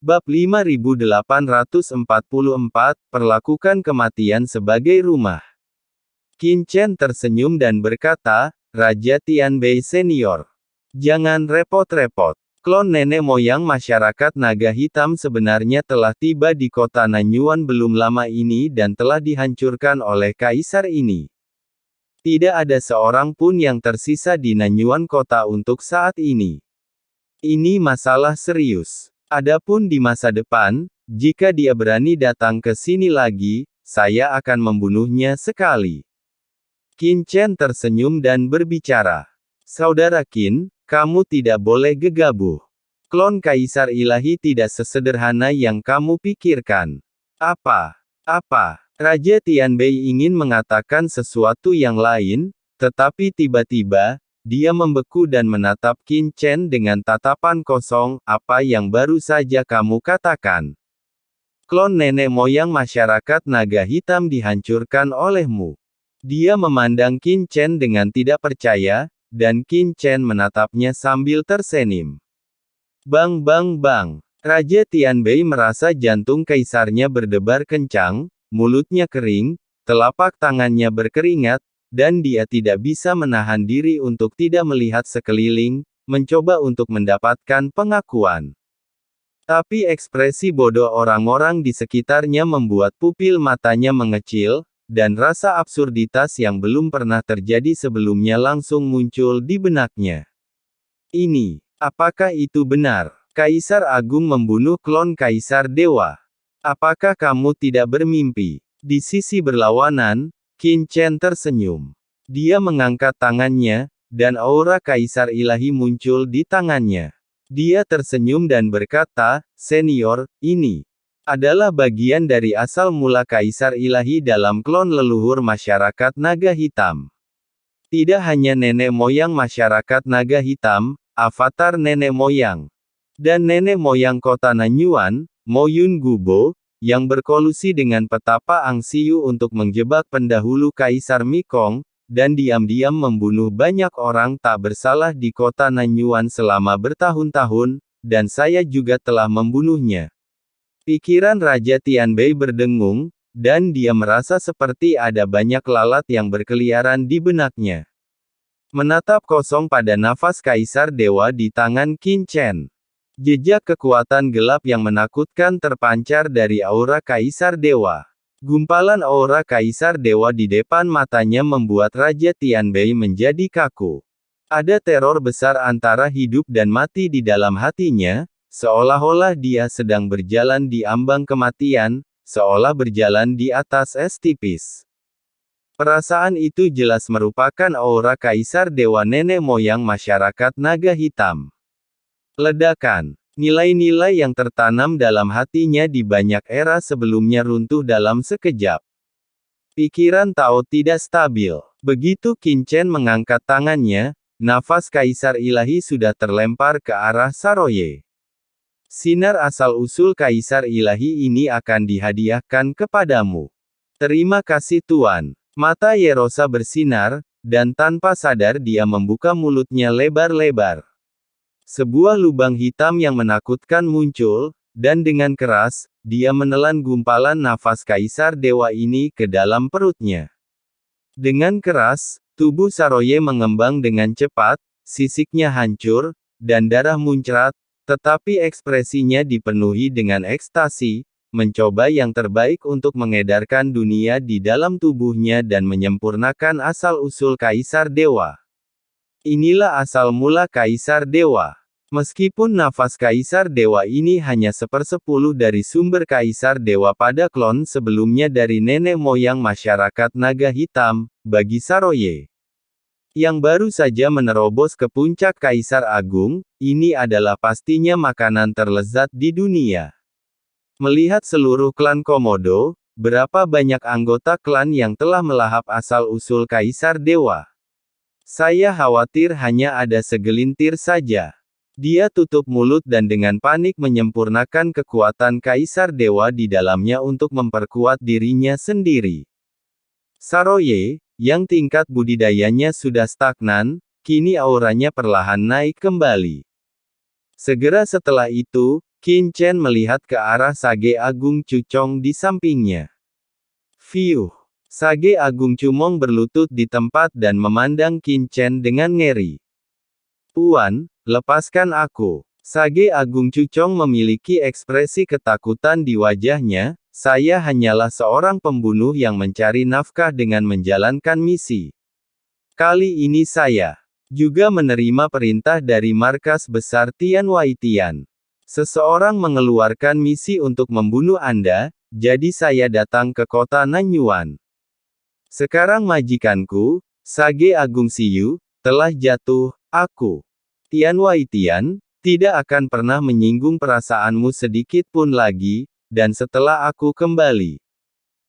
Bab 5844, Perlakukan kematian sebagai rumah. Qin Chen tersenyum dan berkata, Raja Tianbei Senior. Jangan repot-repot. Klon nenek moyang masyarakat naga hitam sebenarnya telah tiba di kota Nanyuan belum lama ini dan telah dihancurkan oleh kaisar ini. Tidak ada seorang pun yang tersisa di Nanyuan kota untuk saat ini. Ini masalah serius. Adapun di masa depan, jika dia berani datang ke sini lagi, saya akan membunuhnya sekali. Qin Chen tersenyum dan berbicara. Saudara Qin, kamu tidak boleh gegabah. Klon Kaisar Ilahi tidak sesederhana yang kamu pikirkan. Apa? Raja Tianbei ingin mengatakan sesuatu yang lain, tetapi tiba-tiba, dia membeku dan menatap Qin Chen dengan tatapan kosong. Apa yang baru saja kamu katakan? Klon nenek moyang masyarakat naga hitam dihancurkan olehmu. Dia memandang Qin Chen dengan tidak percaya, dan Qin Chen menatapnya sambil tersenyum. Bang bang bang. Raja Tianbei merasa jantung kaisarnya berdebar kencang, mulutnya kering, telapak tangannya berkeringat, dan dia tidak bisa menahan diri untuk tidak melihat sekeliling, mencoba untuk mendapatkan pengakuan. Tapi ekspresi bodoh orang-orang di sekitarnya membuat pupil matanya mengecil, dan rasa absurditas yang belum pernah terjadi sebelumnya langsung muncul di benaknya. Apakah itu benar? Kaisar Agung membunuh klon Kaisar Dewa. Apakah kamu tidak bermimpi? Di sisi berlawanan, Qin Chen tersenyum. Dia mengangkat tangannya, dan aura Kaisar Ilahi muncul di tangannya. Dia tersenyum dan berkata, Senior, ini adalah bagian dari asal mula Kaisar Ilahi dalam klon leluhur masyarakat naga hitam. Tidak hanya nenek moyang masyarakat naga hitam, avatar nenek moyang, dan nenek moyang kota Nanyuan, Mo Yun Gubo, yang berkolusi dengan petapa Angsiu untuk menjebak pendahulu Kaisar Mikong, dan diam-diam membunuh banyak orang tak bersalah di kota Nanyuan selama bertahun-tahun, dan saya juga telah membunuhnya. Pikiran Raja Tianbei berdengung, dan dia merasa seperti ada banyak lalat yang berkeliaran di benaknya. Menatap kosong pada nafas Kaisar Dewa di tangan Qin Chen. Jejak kekuatan gelap yang menakutkan terpancar dari aura Kaisar Dewa. Gumpalan aura Kaisar Dewa di depan matanya membuat Raja Tianbei menjadi kaku. Ada teror besar antara hidup dan mati di dalam hatinya, seolah-olah dia sedang berjalan di ambang kematian, seolah berjalan di atas es tipis. Perasaan itu jelas merupakan aura Kaisar Dewa nenek moyang masyarakat naga hitam. Ledakan. Nilai-nilai yang tertanam dalam hatinya di banyak era sebelumnya runtuh dalam sekejap. Pikiran Tao tidak stabil. Begitu Qin Chen mengangkat tangannya, nafas Kaisar Ilahi sudah terlempar ke arah Saroye. Sinar asal-usul Kaisar Ilahi ini akan dihadiahkan kepadamu. Terima kasih Tuan. Mata Yerosa bersinar, dan tanpa sadar dia membuka mulutnya lebar-lebar. Sebuah lubang hitam yang menakutkan muncul, dan dengan keras, dia menelan gumpalan nafas Kaisar Dewa ini ke dalam perutnya. Dengan keras, tubuh Saroye mengembang dengan cepat, sisiknya hancur, dan darah muncrat, tetapi ekspresinya dipenuhi dengan ekstasi, mencoba yang terbaik untuk mengedarkan dunia di dalam tubuhnya dan menyempurnakan asal-usul Kaisar Dewa. Inilah asal mula Kaisar Dewa. Meskipun nafas Kaisar Dewa ini hanya 1/10 dari sumber Kaisar Dewa pada klon sebelumnya dari nenek moyang masyarakat naga hitam, bagi Saroye, yang baru saja menerobos ke puncak Kaisar Agung, ini adalah pastinya makanan terlezat di dunia. Melihat seluruh klan Komodo, berapa banyak anggota klan yang telah melahap asal-usul Kaisar Dewa. Saya khawatir hanya ada segelintir saja. Dia tutup mulut dan dengan panik menyempurnakan kekuatan Kaisar Dewa di dalamnya untuk memperkuat dirinya sendiri. Saroye, yang tingkat budidayanya sudah stagnan, kini auranya perlahan naik kembali. Segera setelah itu, Qin Chen melihat ke arah Sage Agung Cucong di sampingnya. Fiuh. Sage Agung Cumong berlutut di tempat dan memandang Qin Chen dengan ngeri. Tuan, lepaskan aku. Sage Agung Cucong memiliki ekspresi ketakutan di wajahnya. Saya hanyalah seorang pembunuh yang mencari nafkah dengan menjalankan misi. Kali ini saya juga menerima perintah dari markas besar Tian Wai Tian. Seseorang mengeluarkan misi untuk membunuh Anda, jadi saya datang ke kota Nanyuan. Sekarang majikanku, Sage Agung Siyu, telah jatuh. Aku, Tian Wai Tian, tidak akan pernah menyinggung perasaanmu sedikit pun lagi, dan setelah aku kembali.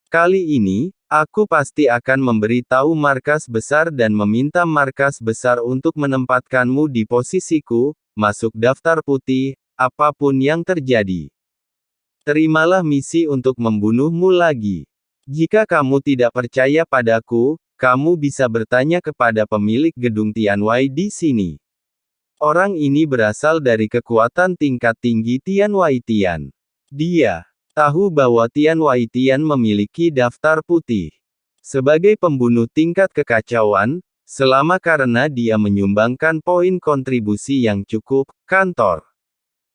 Kali ini, aku pasti akan memberitahu markas besar dan meminta markas besar untuk menempatkanmu di posisiku, masuk daftar putih, apapun yang terjadi. Terimalah misi untuk membunuhmu lagi. Jika kamu tidak percaya padaku, kamu bisa bertanya kepada pemilik gedung Tianwai di sini. Orang ini berasal dari kekuatan tingkat tinggi Tian Wai Tian. Dia tahu bahwa Tian Wai Tian memiliki daftar putih. Sebagai pembunuh tingkat kekacauan, selama karena dia menyumbangkan poin kontribusi yang cukup, kantor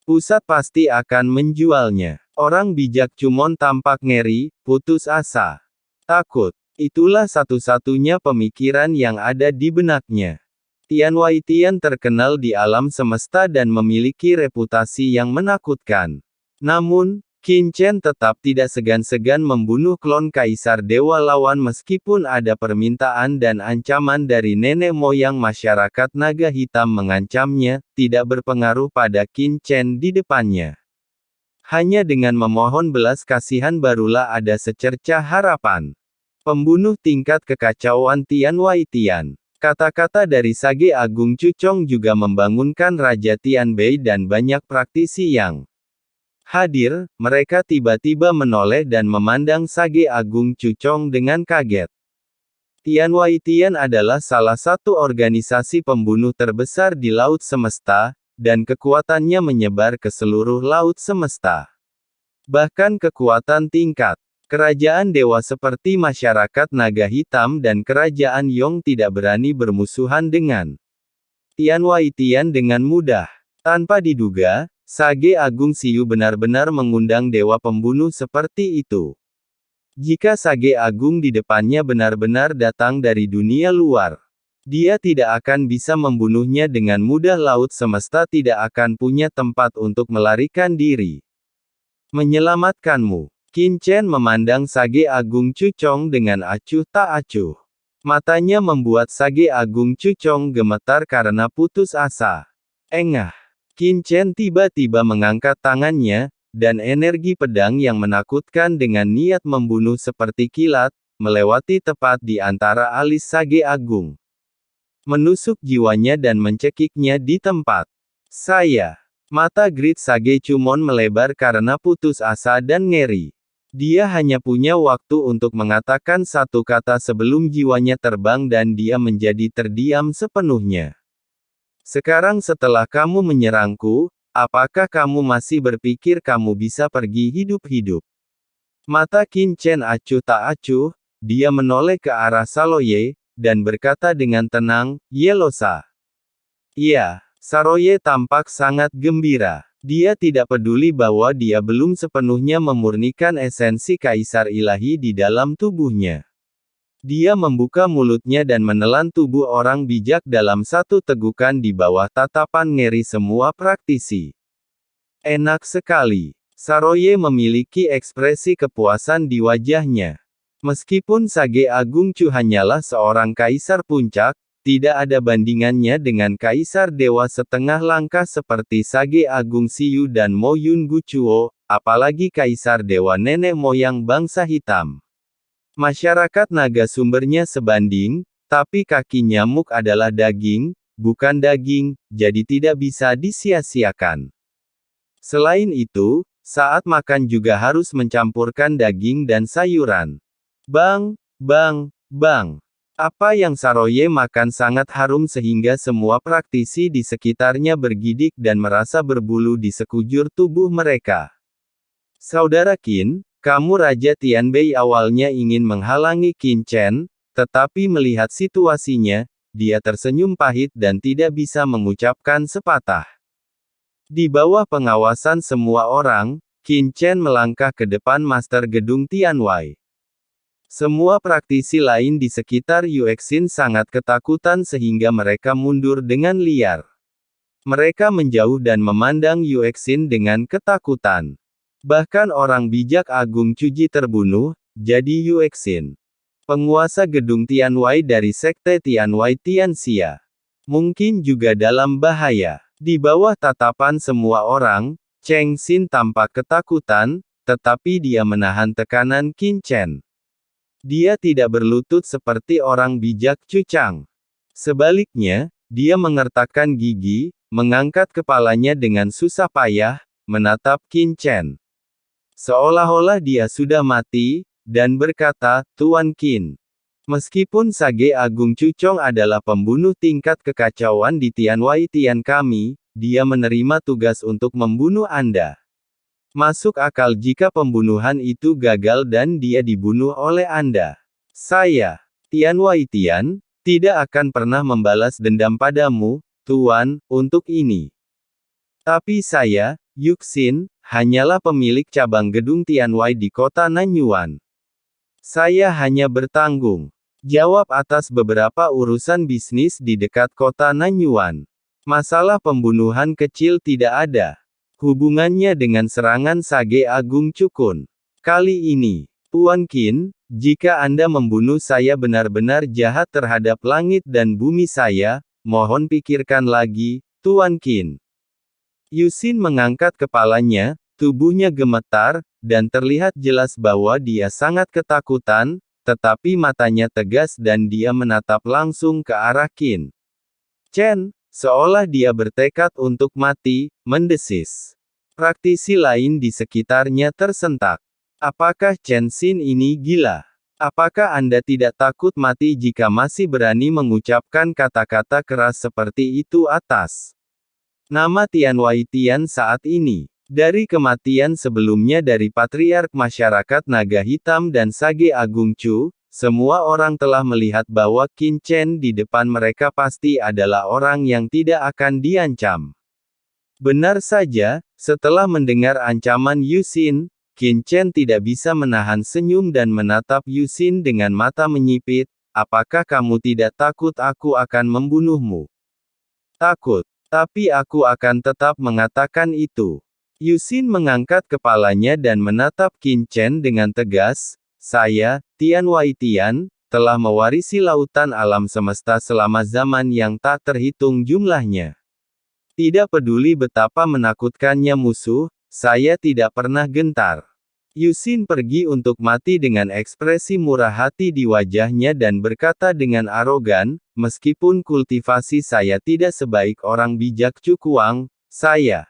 pusat pasti akan menjualnya. Orang bijak Cumon tampak ngeri, putus asa. Takut. Itulah satu-satunya pemikiran yang ada di benaknya. Tian Wai Tian terkenal di alam semesta dan memiliki reputasi yang menakutkan. Namun, Qin Chen tetap tidak segan-segan membunuh klon Kaisar Dewa Lawan meskipun ada permintaan dan ancaman dari nenek moyang masyarakat naga hitam mengancamnya, tidak berpengaruh pada Qin Chen di depannya. Hanya dengan memohon belas kasihan barulah ada secercah harapan. Pembunuh tingkat kekacauan Tian Wai Tian. Kata-kata dari Sage Agung Cucong juga membangunkan Raja Tian Bei dan banyak praktisi yang hadir. Mereka tiba-tiba menoleh dan memandang Sage Agung Cucong dengan kaget. Tian Wai Tian adalah salah satu organisasi pembunuh terbesar di Laut Semesta, dan kekuatannya menyebar ke seluruh Laut Semesta. Bahkan kekuatan tingkat kerajaan dewa seperti masyarakat naga hitam dan kerajaan Yong tidak berani bermusuhan dengan Tian Wai Tian dengan mudah. Tanpa diduga, Sage Agung Siyu benar-benar mengundang dewa pembunuh seperti itu. Jika Sage Agung di depannya benar-benar datang dari dunia luar, dia tidak akan bisa membunuhnya dengan mudah. Laut Semesta tidak akan punya tempat untuk melarikan diri. Menyelamatkanmu. Qin Chen memandang Sage Agung Cucong dengan acuh tak acuh. Matanya membuat Sage Agung Cucong gemetar karena putus asa. Engah. Qin Chen tiba-tiba mengangkat tangannya, dan energi pedang yang menakutkan dengan niat membunuh seperti kilat, melewati tepat di antara alis Sage Agung. Menusuk jiwanya dan mencekiknya di tempat. Saya. Mata Grid Sage Cumon melebar karena putus asa dan ngeri. Dia hanya punya waktu untuk mengatakan satu kata sebelum jiwanya terbang dan dia menjadi terdiam sepenuhnya. Sekarang setelah kamu menyerangku, apakah kamu masih berpikir kamu bisa pergi hidup-hidup? Mata Qin Chen acuh tak acuh, dia menoleh ke arah Saroye, dan berkata dengan tenang, Yelosa. Iya, Saroye tampak sangat gembira. Dia tidak peduli bahwa dia belum sepenuhnya memurnikan esensi Kaisar Ilahi di dalam tubuhnya. Dia membuka mulutnya dan menelan tubuh orang bijak dalam satu tegukan di bawah tatapan ngeri semua praktisi. Enak sekali. Saroye memiliki ekspresi kepuasan di wajahnya. Meskipun Sage Agung Cu hanyalah seorang kaisar puncak, tidak ada bandingannya dengan kaisar dewa setengah langkah seperti Sage Agung Siyu dan Mo Yun Gu Chuo, apalagi kaisar dewa nenek moyang bangsa hitam. Masyarakat naga sumbernya sebanding, tapi kaki nyamuk adalah daging, bukan daging, jadi tidak bisa disia-siakan. Selain itu, saat makan juga harus mencampurkan daging dan sayuran. Bang, bang, bang. Apa yang Saroye makan sangat harum sehingga semua praktisi di sekitarnya bergidik dan merasa berbulu di sekujur tubuh mereka. Saudara Qin, kamu Raja Tianbei awalnya ingin menghalangi Qin Chen, tetapi melihat situasinya, dia tersenyum pahit dan tidak bisa mengucapkan sepatah. Di bawah pengawasan semua orang, Qin Chen melangkah ke depan Master Gedung Tianwei. Semua praktisi lain di sekitar Yuexin sangat ketakutan sehingga mereka mundur dengan liar. Mereka menjauh dan memandang Yuexin dengan ketakutan. Bahkan orang bijak Agung Cuji terbunuh, jadi Yuexin, penguasa gedung Tianwei dari Sekte Tianwei Tianxia, mungkin juga dalam bahaya. Di bawah tatapan semua orang, Cheng Xin tampak ketakutan, tetapi dia menahan tekanan Qin Chen. Dia tidak berlutut seperti orang bijak Chu Chang. Sebaliknya, dia mengertakkan gigi, mengangkat kepalanya dengan susah payah, menatap Qin Chen. Seolah-olah dia sudah mati, dan berkata, Tuan Qin. Meskipun Sage Agung Chuchong adalah pembunuh tingkat kekacauan di Tianwei Tian kami, dia menerima tugas untuk membunuh Anda. Masuk akal jika pembunuhan itu gagal dan dia dibunuh oleh Anda. Saya, Tianwei Tian, tidak akan pernah membalas dendam padamu, Tuan, untuk ini. Tapi saya, Yuxin, hanyalah pemilik cabang gedung Tianwei di kota Nanyuan. Saya hanya bertanggung jawab atas beberapa urusan bisnis di dekat kota Nanyuan. Masalah pembunuhan kecil tidak ada hubungannya dengan serangan Sage Agung Cukun. Kali ini, Tuan Qin, jika Anda membunuh saya benar-benar jahat terhadap langit dan bumi saya, mohon pikirkan lagi, Tuan Qin. Yuxin mengangkat kepalanya, tubuhnya gemetar, dan terlihat jelas bahwa dia sangat ketakutan, tetapi matanya tegas dan dia menatap langsung ke arah Qin Chen, seolah dia bertekad untuk mati, mendesis. Praktisi lain di sekitarnya tersentak. Apakah Chen Xin ini gila? Apakah Anda tidak takut mati jika masih berani mengucapkan kata-kata keras seperti itu atas nama Tianwei Tian saat ini? Dari kematian sebelumnya dari Patriark Masyarakat Naga Hitam dan Sage Agung Chu, semua orang telah melihat bahwa Qin Chen di depan mereka pasti adalah orang yang tidak akan diancam. Benar saja, setelah mendengar ancaman Yuxin, Qin Chen tidak bisa menahan senyum dan menatap Yuxin dengan mata menyipit. Apakah kamu tidak takut aku akan membunuhmu? Takut. Tapi aku akan tetap mengatakan itu. Yuxin mengangkat kepalanya dan menatap Qin Chen dengan tegas. Saya, Tianwei Tian, telah mewarisi lautan alam semesta selama zaman yang tak terhitung jumlahnya. Tidak peduli betapa menakutkannya musuh, saya tidak pernah gentar. Yuxin pergi untuk mati dengan ekspresi murah hati di wajahnya dan berkata dengan arogan, meskipun kultivasi saya tidak sebaik orang bijak Cukuang, saya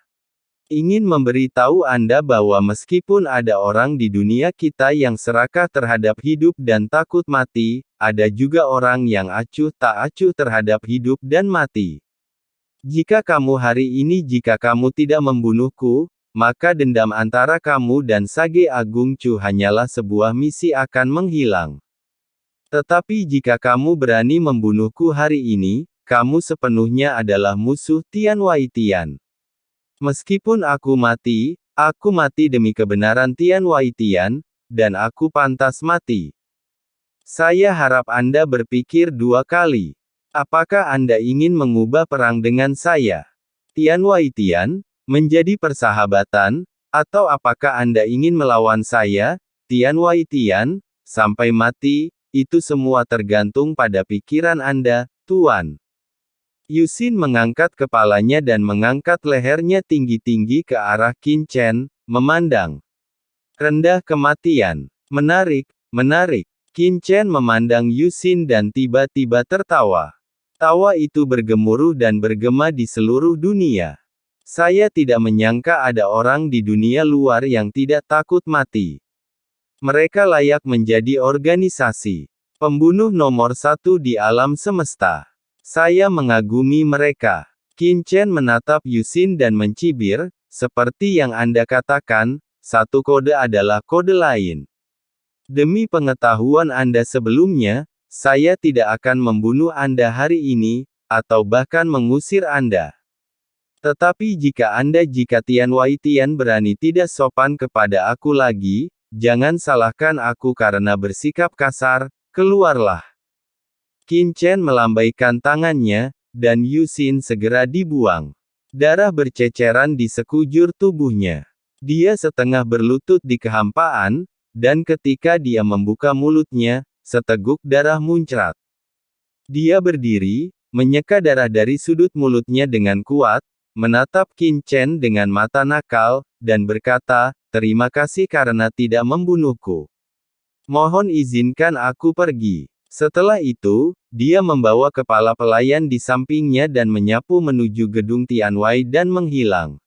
ingin memberitahu Anda bahwa meskipun ada orang di dunia kita yang serakah terhadap hidup dan takut mati, ada juga orang yang acuh tak acuh terhadap hidup dan mati. Jika kamu tidak membunuhku, maka dendam antara kamu dan Sage Agung Chu hanyalah sebuah misi akan menghilang. Tetapi jika kamu berani membunuhku hari ini, kamu sepenuhnya adalah musuh Tianwei Tian. Meskipun aku mati demi kebenaran Tianwei Tian, dan aku pantas mati. Saya harap Anda berpikir dua kali. Apakah Anda ingin mengubah perang dengan saya, Tianwei Tian, menjadi persahabatan, atau apakah Anda ingin melawan saya, Tianwei Tian, sampai mati? Itu semua tergantung pada pikiran Anda, Tuan. Yuxin mengangkat kepalanya dan mengangkat lehernya tinggi-tinggi ke arah Qin Chen, memandang rendah kematian. Menarik, menarik. Qin Chen memandang Yuxin dan tiba-tiba tertawa. Tawa itu bergemuruh dan bergema di seluruh dunia. Saya tidak menyangka ada orang di dunia luar yang tidak takut mati. Mereka layak menjadi organisasi. Pembunuh nomor satu di alam semesta. Saya mengagumi mereka. Qin Chen menatap Yusin dan mencibir, seperti yang Anda katakan, satu kode adalah kode lain. Demi pengetahuan Anda sebelumnya, saya tidak akan membunuh Anda hari ini, atau bahkan mengusir Anda. Tetapi jika Tian Wei Tian berani tidak sopan kepada aku lagi, jangan salahkan aku karena bersikap kasar, keluarlah. Qin Chen melambaikan tangannya, dan Yusin segera dibuang. Darah berceceran di sekujur tubuhnya. Dia setengah berlutut di kehampaan, dan ketika dia membuka mulutnya, seteguk darah muncrat. Dia berdiri, menyeka darah dari sudut mulutnya dengan kuat, menatap Qin Chen dengan mata nakal, dan berkata, "Terima kasih karena tidak membunuhku. Mohon izinkan aku pergi." Setelah itu, dia membawa kepala pelayan di sampingnya dan menyapu menuju gedung Tianwei dan menghilang.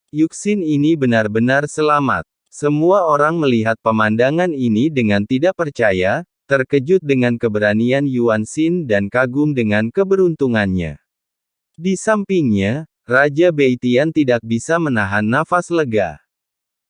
Yuxin ini benar-benar selamat. Semua orang melihat pemandangan ini dengan tidak percaya, terkejut dengan keberanian Yuan Xin dan kagum dengan keberuntungannya. Di sampingnya, Raja Beitian tidak bisa menahan nafas lega.